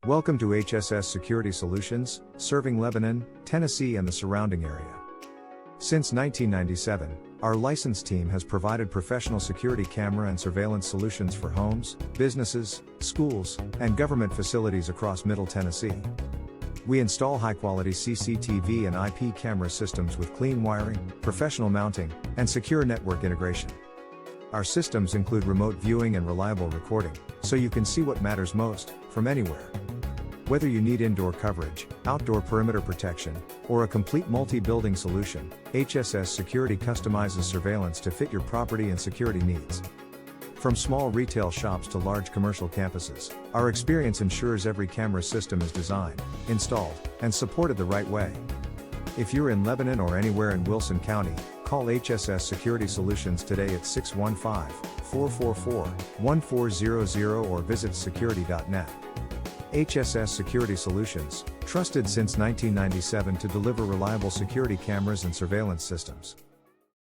Welcome to HSS Security Solutions, serving Lebanon, Tennessee and the surrounding area. Since 1997, our licensed team has provided professional security camera and surveillance solutions for homes, businesses, schools, and government facilities across Middle Tennessee. We install high-quality CCTV and IP camera systems with clean wiring, professional mounting, and secure network integration. Our systems include remote viewing and reliable recording, so you can see what matters most, from anywhere. Whether you need indoor coverage, outdoor perimeter protection, or a complete multi-building solution, HSS Security customizes surveillance to fit your property and security needs. From small retail shops to large commercial campuses, our experience ensures every camera system is designed, installed, and supported the right way. If you're in Lebanon or anywhere in Wilson County, call HSS Security Solutions today at 615-444-1400 or visit security.net. HSS Security Solutions, trusted since 1997 to deliver reliable security cameras and surveillance systems.